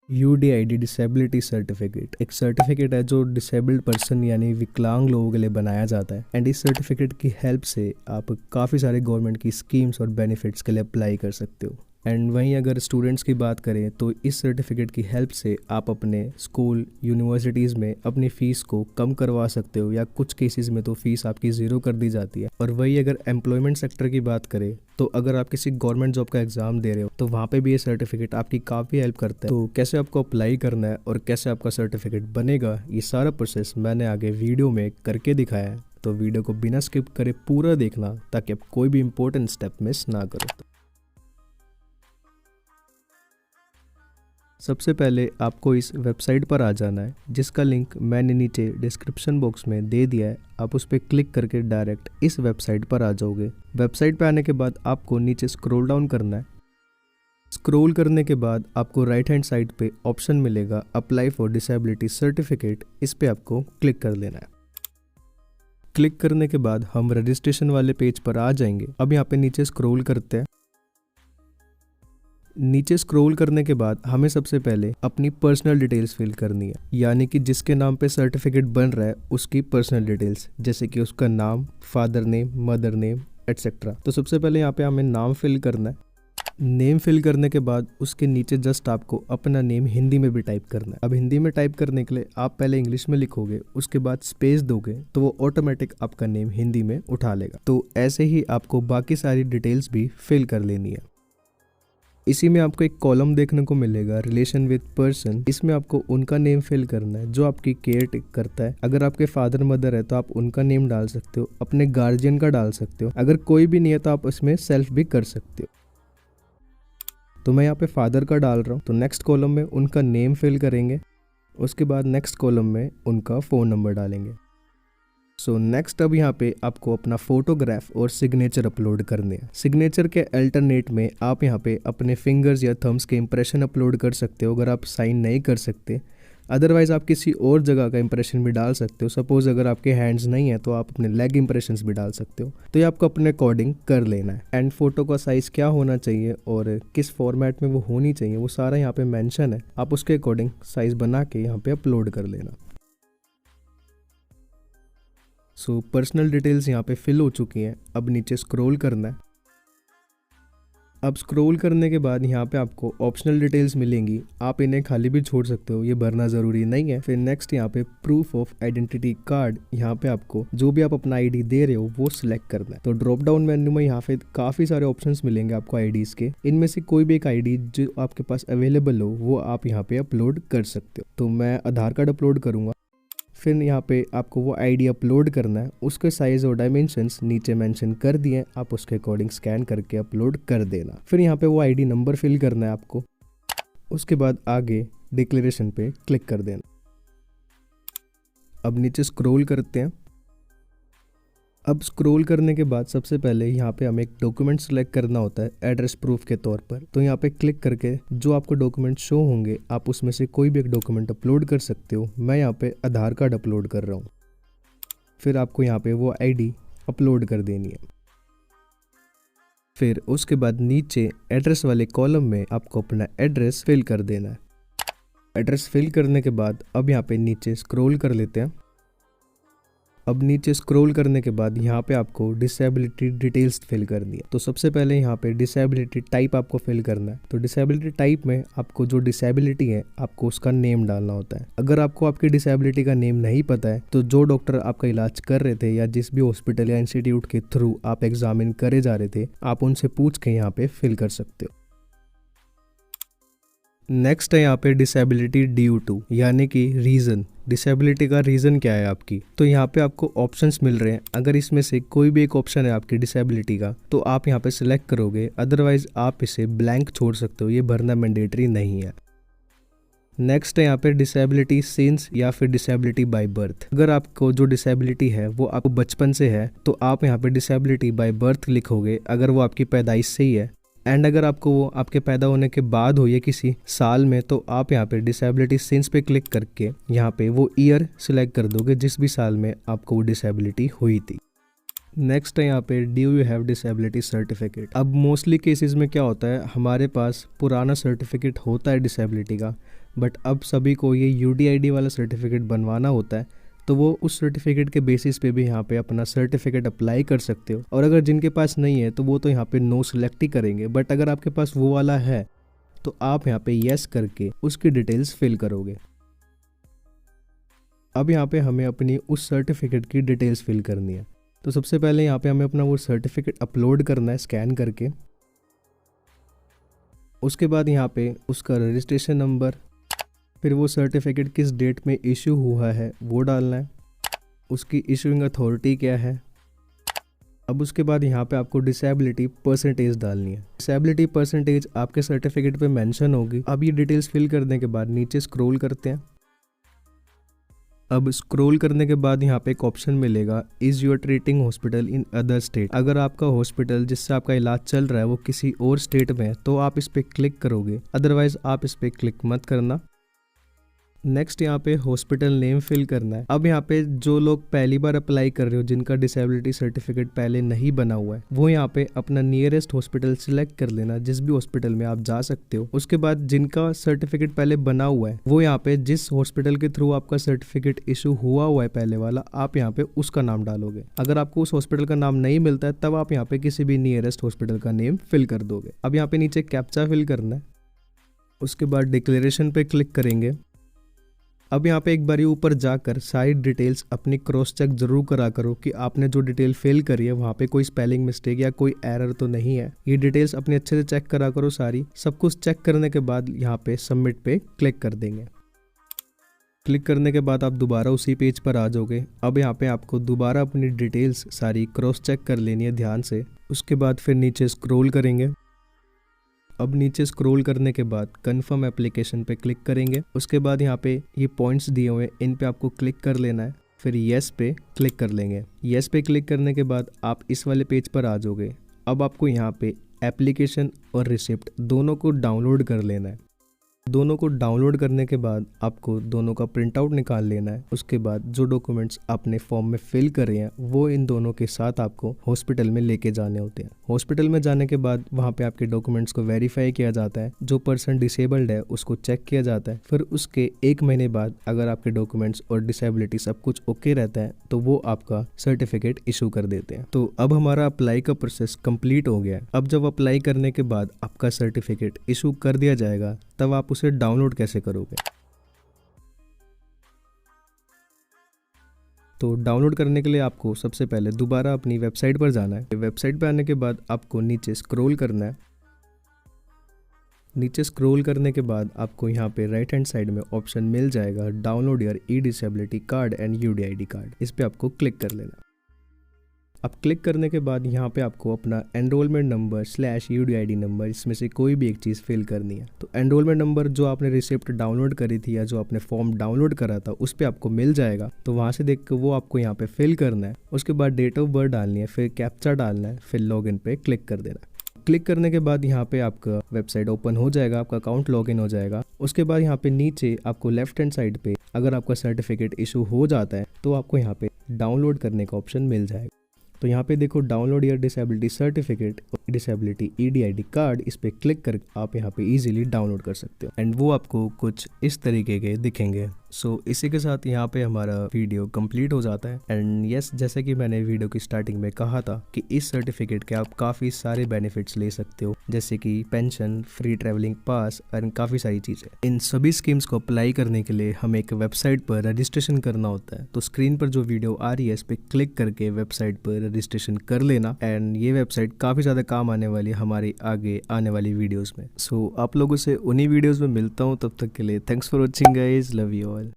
UDID disability certificate एक certificate है जो डिसेबल्ड पर्सन यानी विकलांग लोगों के लिए बनाया जाता है। एंड इस सर्टिफिकेट की हेल्प से आप काफ़ी सारे गवर्नमेंट की स्कीम्स और बेनिफिट्स के लिए अप्लाई कर सकते हो। एंड वहीं अगर स्टूडेंट्स की बात करें तो इस सर्टिफिकेट की हेल्प से आप अपने स्कूल यूनिवर्सिटीज़ में अपनी फ़ीस को कम करवा सकते हो, या कुछ केसेस में तो फ़ीस आपकी ज़ीरो कर दी जाती है। और वही अगर एम्प्लॉयमेंट सेक्टर की बात करें तो अगर आप किसी गवर्नमेंट जॉब का एग्ज़ाम दे रहे हो तो वहाँ पे भी ये सर्टिफिकेट आपकी काफ़ी हेल्प करता है। तो कैसे आपको अप्लाई करना है और कैसे आपका सर्टिफिकेट बनेगा, ये सारा प्रोसेस मैंने आगे वीडियो में करके दिखाया है। तो वीडियो को बिना स्किप करे पूरा देखना ताकि आप कोई भी इंपॉर्टेंट स्टेप मिस ना करो। सबसे पहले आपको इस वेबसाइट पर आ जाना है, जिसका लिंक मैंने नीचे डिस्क्रिप्शन बॉक्स में दे दिया है। आप उस पर क्लिक करके डायरेक्ट इस वेबसाइट पर आ जाओगे। वेबसाइट पर आने के बाद आपको नीचे स्क्रॉल डाउन करना है। स्क्रॉल करने के बाद आपको राइट हैंड साइड पे ऑप्शन मिलेगा अप्लाई फॉर डिसेबिलिटी सर्टिफिकेट। इस पे आपको क्लिक कर लेना है। क्लिक करने के बाद हम रजिस्ट्रेशन वाले पेज पर आ जाएंगे। अब यहाँ पे नीचे स्क्रॉल करते हैं। नीचे स्क्रॉल करने के बाद हमें सबसे पहले अपनी पर्सनल डिटेल्स फिल करनी है, यानी कि जिसके नाम पे सर्टिफिकेट बन रहा है उसकी पर्सनल डिटेल्स, जैसे कि उसका नाम, father name, mother name etcetera. तो सबसे पहले यहाँ पे हमें नाम फिल करना है। नेम फिल करने के बाद उसके नीचे जस्ट आपको अपना नेम हिंदी में भी टाइप करना है। अब हिंदी में टाइप करने के लिए आप पहले इंग्लिश में लिखोगे, उसके बाद स्पेस दोगे तो वो ऑटोमेटिक आपका नेम हिंदी में उठा लेगा। तो ऐसे ही आपको बाकी सारी डिटेल्स भी फिल कर लेनी है। इसी में आपको एक कॉलम देखने को मिलेगा रिलेशन विद पर्सन। इसमें आपको उनका नेम फिल करना है जो आपकी केयर टेक करता है। अगर आपके फादर मदर है तो आप उनका नेम डाल सकते हो, अपने गार्जियन का डाल सकते हो। अगर कोई भी नहीं है तो आप इसमें सेल्फ भी कर सकते हो। तो मैं यहाँ पे फादर का डाल रहा हूँ। तो नेक्स्ट कॉलम में उनका नेम फिल करेंगे, उसके बाद नेक्स्ट कॉलम में उनका फ़ोन नंबर डालेंगे। सो नेक्स्ट अब यहाँ पे आपको अपना फोटोग्राफ और सिग्नेचर अपलोड करने हैं। सिग्नेचर के अल्टरनेट में आप यहाँ पे अपने फिंगर्स या थम्स के इंप्रेशन अपलोड कर सकते हो अगर आप साइन नहीं कर सकते। अदरवाइज आप किसी और जगह का इंप्रेशन भी डाल सकते हो। सपोज अगर आपके हैंड्स नहीं है तो आप अपने लेग इंप्रेशंस भी डाल सकते हो। तो ये आपको अपने अकॉर्डिंग कर लेना है। एंड फोटो का साइज़ क्या होना चाहिए और किस फॉर्मेट में वो होनी चाहिए वो सारा यहाँ पे मेंशन है। आप उसके अकॉर्डिंग साइज़ बना के यहाँ पे अपलोड कर लेना। सो पर्सनल डिटेल्स यहाँ पे फिल हो चुकी हैं। अब नीचे स्क्रॉल करना है। अब स्क्रॉल करने के बाद यहाँ पे आपको ऑप्शनल डिटेल्स मिलेंगी, आप इन्हें खाली भी छोड़ सकते हो, ये भरना ज़रूरी नहीं है। फिर नेक्स्ट यहाँ पे प्रूफ ऑफ आइडेंटिटी कार्ड, यहाँ पे आपको जो भी आप अपना आईडी दे रहे हो वो सिलेक्ट करना है। तो ड्रॉप डाउन मेन्यू में यहाँ पे काफ़ी सारे ऑप्शंस मिलेंगे आपको आईडीज़ के। इनमें से कोई भी एक आईडी जो आपके पास अवेलेबल हो वो आप यहाँ पे अपलोड कर सकते हो। तो मैं आधार कार्ड अपलोड करूँगा। फिर यहाँ पे आपको वो आईडी अपलोड करना है, उसके साइज़ और डायमेंशंस नीचे मेंशन कर दिए, आप उसके अकॉर्डिंग स्कैन करके अपलोड कर देना। फिर यहाँ पे वो आईडी नंबर फिल करना है आपको। उसके बाद आगे डिक्लेरेशन पे क्लिक कर देना। अब नीचे स्क्रॉल करते हैं। अब स्क्रॉल करने के बाद सबसे पहले यहाँ पे हमें एक डॉक्यूमेंट सेलेक्ट करना होता है एड्रेस प्रूफ के तौर पर। तो यहाँ पे क्लिक करके जो आपको डॉक्यूमेंट शो होंगे आप उसमें से कोई भी एक डॉक्यूमेंट अपलोड कर सकते हो। मैं यहाँ पे आधार कार्ड अपलोड कर रहा हूँ। फिर आपको यहाँ पे वो आईडी अपलोड कर देनी है। फिर उसके बाद नीचे एड्रेस वाले कॉलम में आपको अपना एड्रेस फिल कर देना है। एड्रेस फिल करने के बाद अब यहाँ पे नीचे स्क्रॉल कर लेते हैं। अब नीचे स्क्रॉल करने के बाद यहाँ पे आपको डिसेबिलिटी डिटेल्स फिल करनी है। तो सबसे पहले यहाँ पे डिसेबिलिटी टाइप आपको फिल करना है। तो डिसेबिलिटी टाइप में आपको जो डिसेबिलिटी है आपको उसका नेम डालना होता है। अगर आपको आपकी डिसेबिलिटी का नेम नहीं पता है तो जो डॉक्टर आपका इलाज कर रहे थे या जिस भी हॉस्पिटल या इंस्टीट्यूट के थ्रू आप एग्जामिन करे जा रहे थे आप उनसे पूछ के यहाँ पे फिल कर सकते हो। नेक्स्ट है यहाँ पे डिसेबिलिटी ड्यू टू, यानी कि रीज़न। डिसेबिलिटी का रीज़न क्या है आपकी, तो यहाँ पे आपको ऑप्शंस मिल रहे हैं। अगर इसमें से कोई भी एक ऑप्शन है आपकी डिसेबिलिटी का तो आप यहाँ पे सिलेक्ट करोगे, अदरवाइज आप इसे ब्लैंक छोड़ सकते हो, ये भरना मैंडेटरी नहीं है। नेक्स्ट है यहाँ पे डिसेबिलिटी सिंस या फिर डिसेबिलिटी बाय बर्थ। अगर आपको जो डिसेबिलिटी है वो आपको बचपन से है तो आप यहाँ पे डिसेबिलिटी बाय बर्थ लिखोगे, अगर वो आपकी पैदाइश से ही है। एंड अगर आपको वो आपके पैदा होने के बाद हो या किसी साल में तो आप यहाँ पे डिसेबिलिटी सिंस पे क्लिक करके यहाँ पे वो ईयर सिलेक्ट कर दोगे जिस भी साल में आपको वो डिसेबिलिटी हुई थी। नेक्स्ट है यहाँ पे do you have disability certificate. अब मोस्टली केसेस में क्या होता है, हमारे पास पुराना सर्टिफिकेट होता है डिसेबिलिटी का बट अब सभी को ये यूडीआईडी वाला सर्टिफिकेट बनवाना होता है, तो वो उस सर्टिफिकेट के बेसिस पे भी यहाँ पे अपना सर्टिफिकेट अप्लाई कर सकते हो। और अगर जिनके पास नहीं है तो वो तो यहाँ पे नो सेलेक्ट ही करेंगे, बट अगर आपके पास वो वाला है तो आप यहाँ पे यस करके उसकी डिटेल्स फिल करोगे। अब यहाँ पे हमें अपनी उस सर्टिफिकेट की डिटेल्स फिल करनी है। तो सबसे पहले यहाँ पे हमें अपना वो सर्टिफिकेट अपलोड करना है स्कैन करके। उसके बाद यहाँ पे उसका रजिस्ट्रेशन नंबर, फिर वो सर्टिफिकेट किस डेट में इशू हुआ है वो डालना है, उसकी इशूइंग अथॉरिटी क्या है। अब उसके बाद यहाँ पे आपको डिसेबिलिटी परसेंटेज डालनी है। डिसेबिलिटी परसेंटेज आपके सर्टिफिकेट पे मेंशन होगी। अब ये डिटेल्स फिल करने के बाद नीचे स्क्रॉल करते हैं। अब स्क्रॉल करने के बाद यहाँ पे एक ऑप्शन मिलेगा, is your treating hospital in other state. अगर आपका हॉस्पिटल जिससे आपका इलाज चल रहा है वो किसी और स्टेट में है तो आप इस पे क्लिक करोगे, अदरवाइज आप इस पे क्लिक मत करना। नेक्स्ट यहाँ पे हॉस्पिटल नेम फिल करना है। अब यहाँ पे जो लोग पहली बार अप्लाई कर रहे हो, जिनका डिसेबिलिटी सर्टिफिकेट पहले नहीं बना हुआ है, वो यहाँ पे अपना नियरेस्ट हॉस्पिटल सिलेक्ट कर लेना, जिस भी हॉस्पिटल में आप जा सकते हो। उसके बाद जिनका सर्टिफिकेट पहले बना हुआ है वो यहाँ पे जिस हॉस्पिटल के थ्रू आपका सर्टिफिकेट इशू हुआ है पहले वाला, आप यहाँ पे उसका नाम डालोगे। अगर आपको उस हॉस्पिटल का नाम नहीं मिलता है तब आप यहाँ पे किसी भी नियरेस्ट हॉस्पिटल का नेम फिल कर दोगे। अब यहाँ पे नीचे कैप्चा फिल करना है। उसके बाद डिक्लेरेशन पे क्लिक करेंगे। अब यहाँ पे एक बारी ऊपर जाकर सारी डिटेल्स अपनी क्रॉस चेक जरूर करा करो कि आपने जो डिटेल फिल करी है वहाँ पे कोई स्पेलिंग मिस्टेक या कोई एरर तो नहीं है। ये डिटेल्स अपने अच्छे से चेक करा करो सारी। सब कुछ चेक करने के बाद यहाँ पे सबमिट पे क्लिक कर देंगे। क्लिक करने के बाद आप दोबारा उसी पेज पर आ जाओगे। अब यहाँ पे आपको दोबारा अपनी डिटेल्स सारी क्रॉस चेक कर लेनी है ध्यान से। उसके बाद फिर नीचे स्क्रॉल करेंगे। अब नीचे स्क्रॉल करने के बाद कंफर्म एप्लीकेशन पे क्लिक करेंगे। उसके बाद यहाँ पे ये पॉइंट्स दिए हुए हैं, इन पे आपको क्लिक कर लेना है। फिर येस पे क्लिक कर लेंगे। येस पे क्लिक करने के बाद आप इस वाले पेज पर आ जाओगे। अब आपको यहाँ पे एप्लीकेशन और रिसिप्ट दोनों को डाउनलोड कर लेना है। दोनों को डाउनलोड करने के बाद आपको दोनों का प्रिंट आउट निकाल लेना है। उसके बाद जो डॉक्यूमेंट्स आपने फॉर्म में फिल करे हैं वो इन दोनों के साथ आपको हॉस्पिटल में लेके जाने होते हैं। हॉस्पिटल में जाने के बाद वहाँ पे आपके डॉक्यूमेंट्स को वेरीफाई किया जाता है। जो पर्सन डिसेबल्ड है उसको चेक किया जाता है। फिर उसके 1 महीने बाद अगर आपके डॉक्यूमेंट्स और डिसेबिलिटी सब कुछ ओके रहता है तो वो आपका सर्टिफिकेट इशू कर देते हैं। तो अब हमारा अप्लाई का प्रोसेस कंप्लीट हो गया है। अब जब अप्लाई करने के बाद आपका सर्टिफिकेट इशू कर दिया जाएगा तब आप उसे डाउनलोड कैसे करोगे। तो डाउनलोड करने के लिए आपको सबसे पहले दोबारा अपनी वेबसाइट पर जाना है। वेबसाइट पर आने के बाद आपको नीचे स्क्रॉल करना है। नीचे स्क्रॉल करने के बाद आपको यहाँ पे राइट हैंड साइड में ऑप्शन मिल जाएगा download your E disability card and UDID card. इस पे आपको क्लिक कर लेना। अब क्लिक करने के बाद यहाँ पे आपको अपना एनरोलमेंट नंबर / यूडीआईडी नंबर, इसमें से कोई भी एक चीज़ फिल करनी है। तो एनरोलमेंट नंबर जो आपने रिसिप्ट डाउनलोड करी थी या जो आपने फॉर्म डाउनलोड करा था उस पर आपको मिल जाएगा। तो वहाँ से देख कर वो आपको यहाँ पे फिल करना है। उसके बाद डेट ऑफ बर्थ डालनी है, फिर कैप्चा डालना है, फिर लॉगिन पे क्लिक कर देना। क्लिक करने के बाद यहाँ पे आपका वेबसाइट ओपन हो जाएगा, आपका अकाउंट लॉगिन हो जाएगा। उसके बाद यहाँ पे नीचे आपको लेफ्ट हैंड साइड पे अगर आपका सर्टिफिकेट इशू हो जाता है तो आपको यहाँ पे डाउनलोड करने का ऑप्शन मिल जाएगा। तो यहाँ पे देखो download your disability certificate disability UDID card, इस पे क्लिक कर आप यहाँ पे इजीली डाउनलोड कर सकते हो एंड वो आपको कुछ इस तरीके के दिखेंगे। सो इसी के साथ यहाँ पे हमारा वीडियो कंप्लीट हो जाता है। एंड यस, जैसे कि मैंने वीडियो की स्टार्टिंग में कहा था कि इस सर्टिफिकेट के आप काफ़ी सारे बेनिफिट्स ले सकते हो, जैसे कि पेंशन, फ्री ट्रैवलिंग पास और काफ़ी सारी चीज़ें। इन सभी स्कीम्स को अप्लाई करने के लिए हमें एक वेबसाइट पर रजिस्ट्रेशन करना होता है। तो स्क्रीन पर जो वीडियो आ रही है इस पर क्लिक करके वेबसाइट पर रजिस्ट्रेशन कर लेना। एंड ये वेबसाइट काफ़ी ज़्यादा काम आने वाली है हमारी आगे आने वाली वीडियोज़ में। सो आप लोगों से उन्हीं वीडियोज़ में मिलता हूँ। तब तक के लिए thanks for watching guys, love you all.